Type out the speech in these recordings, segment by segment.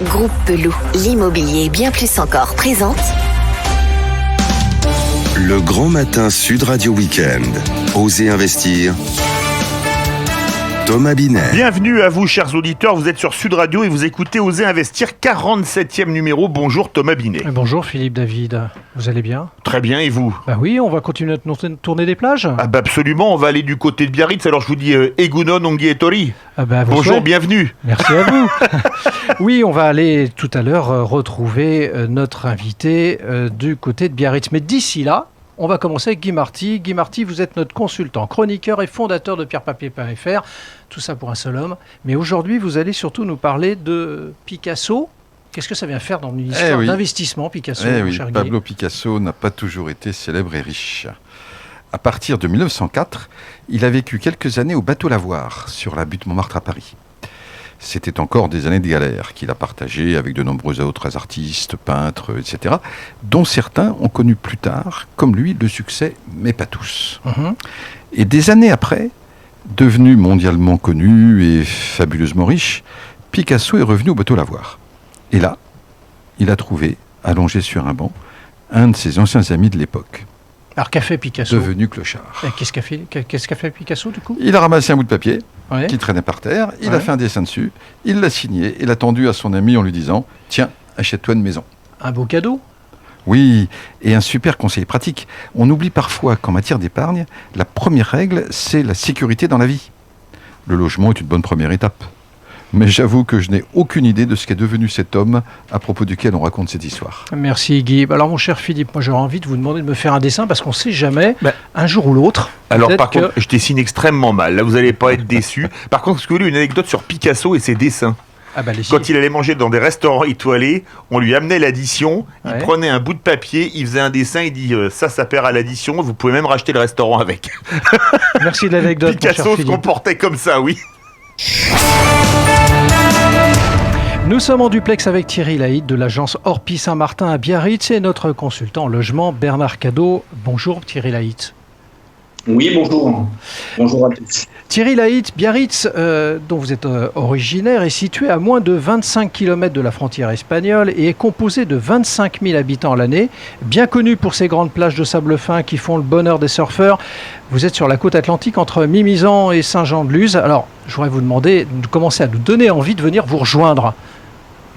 Groupe Pelou, l'immobilier bien plus encore présente Le Grand Matin Sud Radio Week-end. Osez investir. Thomas Binet. Bienvenue à vous, chers auditeurs. Vous êtes sur Sud Radio et vous écoutez Osez investir, 47e numéro. Bonjour Thomas Binet. Bonjour Philippe David. Vous allez bien ? Très bien, et vous ? Bah oui, on va continuer notre tournée des plages. Ah bah absolument, on va aller du côté de Biarritz. Alors je vous dis Egunon Ongietori. Bonjour, bienvenue. Merci à vous. Oui, on va aller tout à l'heure retrouver notre invité du côté de Biarritz. Mais d'ici là, on va commencer avec Guy Marty. Guy Marty, vous êtes notre consultant, chroniqueur et fondateur de pierrepapier.fr. Tout ça pour un seul homme. Mais aujourd'hui, vous allez surtout nous parler de Picasso. Qu'est-ce que ça vient faire dans une histoire d'investissement, Picasso, mon cher Guy ? Pablo Picasso n'a pas toujours été célèbre et riche. À partir de 1904, il a vécu quelques années au bateau Lavoir, sur la butte Montmartre à Paris. C'était encore des années de galère qu'il a partagées avec de nombreux autres artistes, peintres, etc., dont certains ont connu plus tard, comme lui, le succès, mais pas tous. Et des années après, devenu mondialement connu et fabuleusement riche, Picasso est revenu au bateau Lavoir. Et là, il a trouvé, allongé sur un banc, un de ses anciens amis de l'époque. Alors qu'a fait Picasso ? Devenu clochard. Et qu'est-ce qu'a fait Picasso du coup ? Il a ramassé un bout de papier qui traînait par terre, il a fait un dessin dessus, il l'a signé et l'a tendu à son ami en lui disant « Tiens, achète-toi une maison ». Un beau cadeau ? Oui, et un super conseil pratique. On oublie parfois qu'en matière d'épargne, la première règle, c'est la sécurité dans la vie. Le logement est une bonne première étape. Mais j'avoue que je n'ai aucune idée de ce qu'est devenu cet homme à propos duquel on raconte cette histoire. Merci Guy. Alors mon cher Philippe, moi j'aurais envie de vous demander de me faire un dessin parce qu'on ne sait jamais, un jour ou l'autre. Alors par contre, je dessine extrêmement mal. Là, vous n'allez pas être déçus. Par contre, est-ce que vous voulez une anecdote sur Picasso et ses dessins ? Quand il allait manger dans des restaurants étoilés, on lui amenait l'addition, il prenait un bout de papier, il faisait un dessin, il dit ça perd à l'addition, vous pouvez même racheter le restaurant avec. Merci de l'anecdote. Picasso se comportait comme ça, oui. Nous sommes en duplex avec Thierry Laït de l'agence Orpi Saint-Martin à Biarritz et notre consultant en logement Bernard Cadot. Bonjour Thierry Laït. Oui, bonjour. Bonjour à tous. Thierry Laït, Biarritz, dont vous êtes originaire, est situé à moins de 25 km de la frontière espagnole et est composé de 25 000 habitants à l'année. Bien connu pour ses grandes plages de sable fin qui font le bonheur des surfeurs. Vous êtes sur la côte atlantique entre Mimizan et Saint-Jean-de-Luz. Alors, je voudrais vous demander de commencer à nous donner envie de venir vous rejoindre,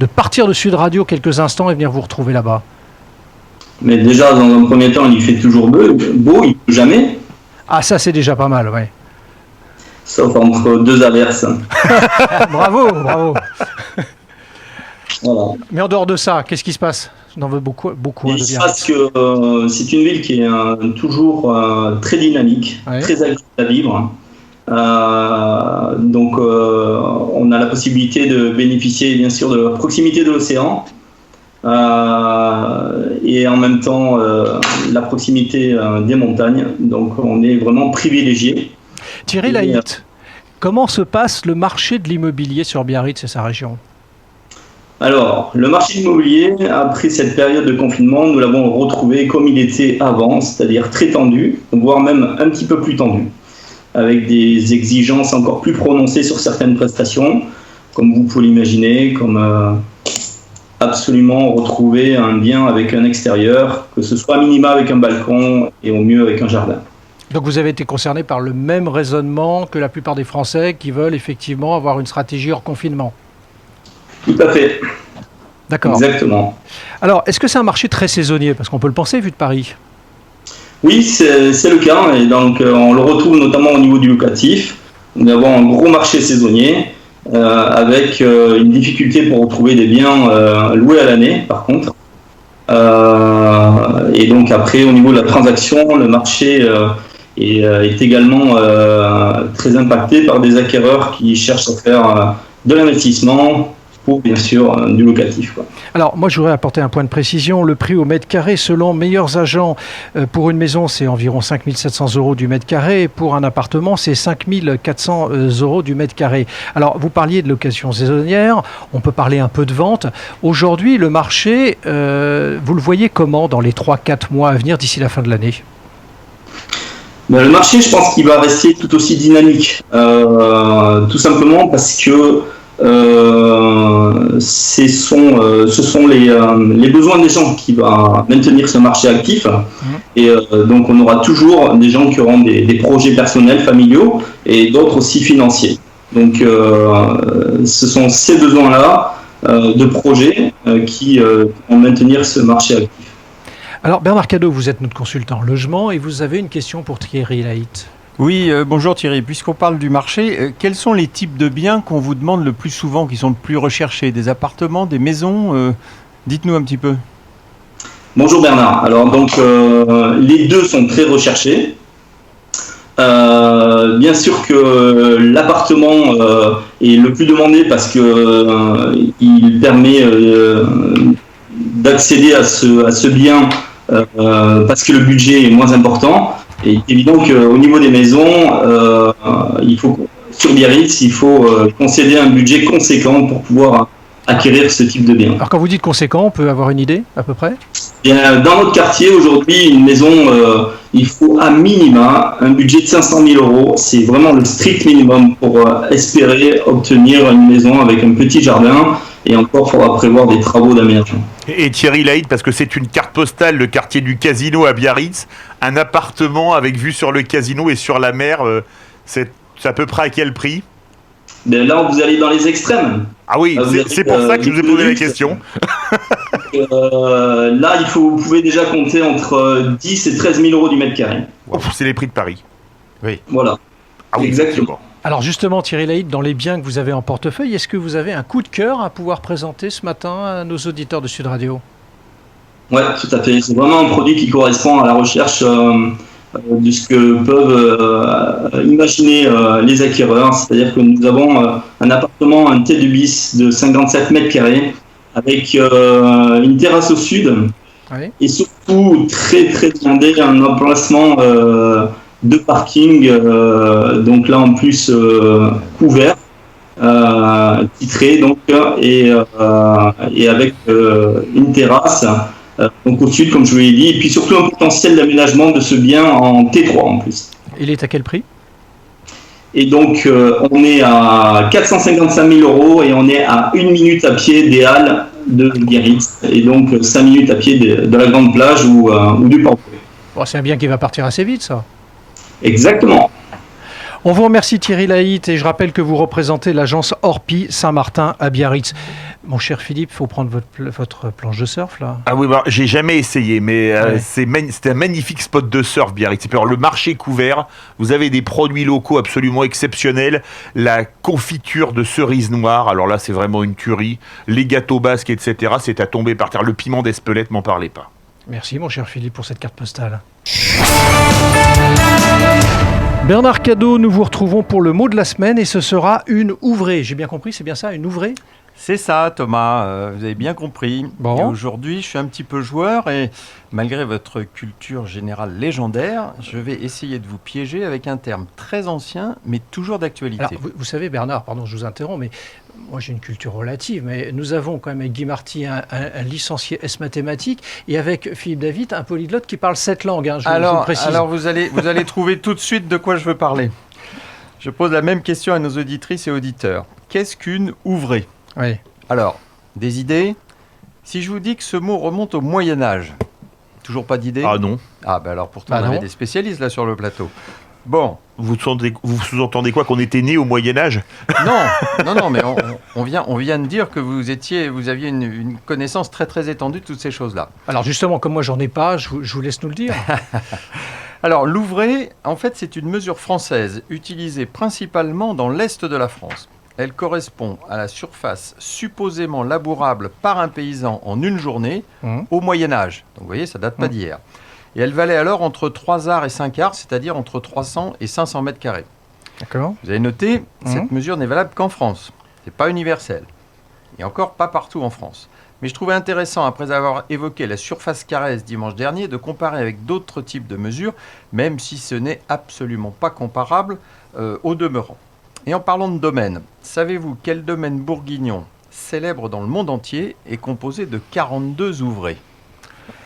de partir de Sud Radio quelques instants et venir vous retrouver là-bas. Mais déjà, dans un premier temps, il fait toujours beau, il pleut jamais. Ah, ça c'est déjà pas mal, oui. Sauf entre deux averses. Bravo. Voilà. Mais en dehors de ça, qu'est-ce qui se passe ? On en veut beaucoup. Il se passe que c'est une ville qui est toujours très dynamique, très agréable à vivre. Donc, on a la possibilité de bénéficier, bien sûr, de la proximité de l'océan. Et en même temps la proximité des montagnes, donc on est vraiment privilégié. Thierry Laït, comment se passe le marché de l'immobilier sur Biarritz et sa région ? Alors, le marché immobilier, après cette période de confinement, nous l'avons retrouvé comme il était avant, c'est-à-dire très tendu, voire même un petit peu plus tendu, avec des exigences encore plus prononcées sur certaines prestations, comme vous pouvez l'imaginer, comme absolument retrouver un bien avec un extérieur, que ce soit à minima avec un balcon et au mieux avec un jardin. Donc vous avez été concerné par le même raisonnement que la plupart des Français qui veulent effectivement avoir une stratégie hors confinement. Tout à fait. D'accord. Exactement. Alors, est-ce que c'est un marché très saisonnier ? Parce qu'on peut le penser vu de Paris. Oui, c'est le cas. Et donc, on le retrouve notamment au niveau du locatif. Nous avons un gros marché saisonnier. Avec une difficulté pour retrouver des biens loués à l'année, par contre. Et donc après, au niveau de la transaction, le marché est également très impacté par des acquéreurs qui cherchent à faire de l'investissement pour, bien sûr, du locatif, quoi. Alors, moi, je voudrais apporter un point de précision. Le prix au mètre carré, selon meilleurs agents, pour une maison, c'est environ 5 700 € du mètre carré. Et pour un appartement, c'est 5 400 € du mètre carré. Alors, vous parliez de location saisonnière. On peut parler un peu de vente. Aujourd'hui, le marché, vous le voyez comment dans les 3-4 mois à venir d'ici la fin de l'année ? Le marché, je pense qu'il va rester tout aussi dynamique. Tout simplement parce que ce sont les besoins des gens qui vont maintenir ce marché actif. Et donc on aura toujours des gens qui auront des projets personnels, familiaux et d'autres aussi financiers. Donc ce sont ces besoins-là de projets qui vont maintenir ce marché actif. Alors Bernard Cadot, vous êtes notre consultant en logement et vous avez une question pour Thierry Laït. Oui, bonjour Thierry. Puisqu'on parle du marché, quels sont les types de biens qu'on vous demande le plus souvent, qui sont le plus recherchés? Des appartements, des maisons Dites-nous un petit peu. Bonjour Bernard. Alors donc les deux sont très recherchés. Bien sûr que l'appartement est le plus demandé parce que il permet d'accéder à ce bien parce que le budget est moins important. Et évident qu'au niveau des maisons, sur Biarritz, il faut concéder un budget conséquent pour pouvoir acquérir ce type de bien. Alors quand vous dites conséquent, on peut avoir une idée à peu près? Bien, dans notre quartier, aujourd'hui, une maison, il faut à minima un budget de 500 000 euros. C'est vraiment le strict minimum pour espérer obtenir une maison avec un petit jardin. Et encore, il faudra prévoir des travaux d'aménagement. Et Thierry Laït, parce que c'est une carte postale, le quartier du Casino à Biarritz, un appartement avec vue sur le casino et sur la mer, c'est à peu près à quel prix? Ben là, vous allez dans les extrêmes. Ah oui, c'est pour ça que je vous ai posé la question. Là, vous pouvez déjà compter entre 10 et 13 000 euros du mètre carré. Wow, c'est les prix de Paris. Oui. Voilà. Ah oui, exactement. Alors justement, Thierry Laït, dans les biens que vous avez en portefeuille, est-ce que vous avez un coup de cœur à pouvoir présenter ce matin à nos auditeurs de Sud Radio? Oui, tout à fait. C'est vraiment un produit qui correspond à la recherche de ce que peuvent imaginer les acquéreurs. C'est-à-dire que nous avons un appartement, un T2 bis de 57 mètres carrés avec une terrasse au sud. Oui. Et surtout très très demandé, un emplacement de parking, donc là en plus couvert, titré donc, et avec une terrasse donc au sud comme je vous l'ai dit, et puis surtout un potentiel d'aménagement de ce bien en T3 en plus. Il est à quel prix? Et donc on est à 455 000 euros et on est à 1 minute à pied des Halles de Biarritz et donc 5 minutes à pied de la grande plage ou du port. Bon, c'est un bien qui va partir assez vite, ça. Exactement. On vous remercie Thierry Laït et je rappelle que vous représentez l'agence Orpi Saint-Martin à Biarritz. Mon cher Philippe, il faut prendre votre planche de surf là. Ah oui, bah, j'ai jamais essayé, mais c'est un magnifique spot de surf Biarritz. Alors, le marché couvert, vous avez des produits locaux absolument exceptionnels, la confiture de cerises noires, alors là c'est vraiment une tuerie, les gâteaux basques, etc. C'est à tomber par terre. Le piment d'Espelette, m'en parlez pas. Merci mon cher Philippe pour cette carte postale. Bernard Cadot, nous vous retrouvons pour le mot de la semaine et ce sera une ouvrée. J'ai bien compris, c'est bien ça, une ouvrée? C'est ça Thomas, vous avez bien compris. Bon. Et aujourd'hui, je suis un petit peu joueur et malgré votre culture générale légendaire, je vais essayer de vous piéger avec un terme très ancien mais toujours d'actualité. Alors, vous savez Bernard, pardon je vous interromps, mais moi j'ai une culture relative, mais nous avons quand même avec Guy Marty un licencié S mathématiques et avec Philippe David un polyglotte qui parle 7 langues. Hein, je vous précise. Alors vous allez trouver tout de suite de quoi je veux parler. Je pose la même question à nos auditrices et auditeurs. Qu'est-ce qu'une ouvrée? Oui. Alors, des idées? Si je vous dis que ce mot remonte au Moyen-Âge, toujours pas d'idées? Ah non. Ah ben alors pourtant on avait des spécialistes là sur le plateau. Bon. Vous sous-entendez quoi, qu'on était né au Moyen-Âge? Non, mais on vient de dire que vous aviez une connaissance très très étendue de toutes ces choses-là. Alors justement, comme moi j'en ai pas, je vous laisse nous le dire. Alors l'ouvrée, en fait, c'est une mesure française utilisée principalement dans l'est de la France. Elle correspond à la surface supposément labourable par un paysan en une journée au Moyen-Âge. Donc vous voyez, ça date pas d'hier. Et elle valait alors entre 3 arts et 5 arts, c'est-à-dire entre 300 et 500 mètres carrés. D'accord. Vous avez noté, cette mesure n'est valable qu'en France. Ce n'est pas universel. Et encore pas partout en France. Mais je trouvais intéressant, après avoir évoqué la surface carrée dimanche dernier, de comparer avec d'autres types de mesures, même si ce n'est absolument pas comparable au demeurant. Et en parlant de domaine, savez-vous quel domaine bourguignon, célèbre dans le monde entier, est composé de 42 ouvrés?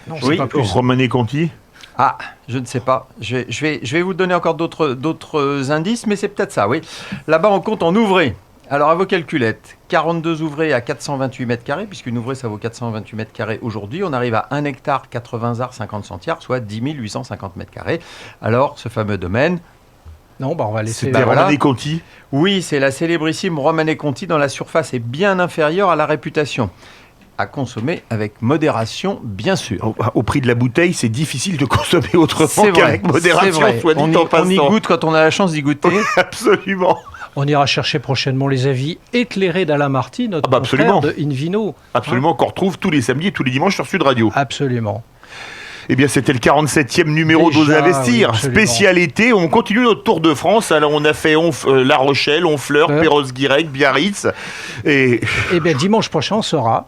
Non, oui, pas plus. Romanée Conti. Ah, je ne sais pas. Je vais vous donner encore d'autres indices, mais c'est peut-être ça, oui. Là-bas, on compte en ouvrés Alors, à vos calculettes, 42 ouvrés à 428 mètres carrés, puisqu'une ouvrée, ça vaut 428 mètres carrés aujourd'hui. On arrive à 1 hectare 80 arts 50 centiares, soit 10 850 mètres carrés. Alors, ce fameux domaine... Non, on va laisser... C'était Romanée Conti. Oui, c'est la célébrissime Romanée Conti, dont la surface est bien inférieure à la réputation. À consommer avec modération, bien sûr. Au prix de la bouteille, c'est difficile de consommer autrement qu'avec modération, soit dit en passant. On y goûte quand on a la chance d'y goûter. Absolument. On ira chercher prochainement les avis éclairés d'Alain Marty, notre confrère de Invino. Absolument, qu'on retrouve tous les samedis et tous les dimanches sur Sud Radio. Absolument. Eh bien, c'était le 47e numéro d'Oser Investir. Oui, spécialité, on continue notre tour de France. Alors, on a fait La Rochelle, Honfleur, Perros-Guirec, Biarritz. Et bien, dimanche prochain, on saura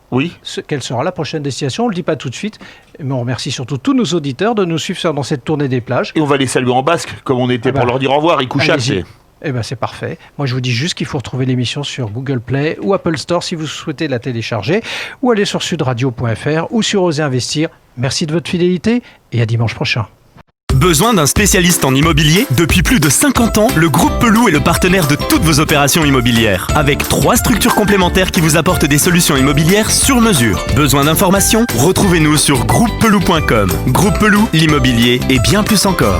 quelle sera la prochaine destination. On ne le dit pas tout de suite, mais on remercie surtout tous nos auditeurs de nous suivre dans cette tournée des plages. Et on va les saluer en basque, comme on était pour leur dire au revoir. Ils couchent assez. Eh bien, c'est parfait. Moi, je vous dis juste qu'il faut retrouver l'émission sur Google Play ou Apple Store si vous souhaitez la télécharger, ou aller sur sudradio.fr ou sur Oser Investir. Merci de votre fidélité et à dimanche prochain. Besoin d'un spécialiste en immobilier ? Depuis plus de 50 ans, le Groupe Peloux est le partenaire de toutes vos opérations immobilières. Avec 3 structures complémentaires qui vous apportent des solutions immobilières sur mesure. Besoin d'informations ? Retrouvez-nous sur groupepeloux.com. Groupe Peloux, l'immobilier et bien plus encore.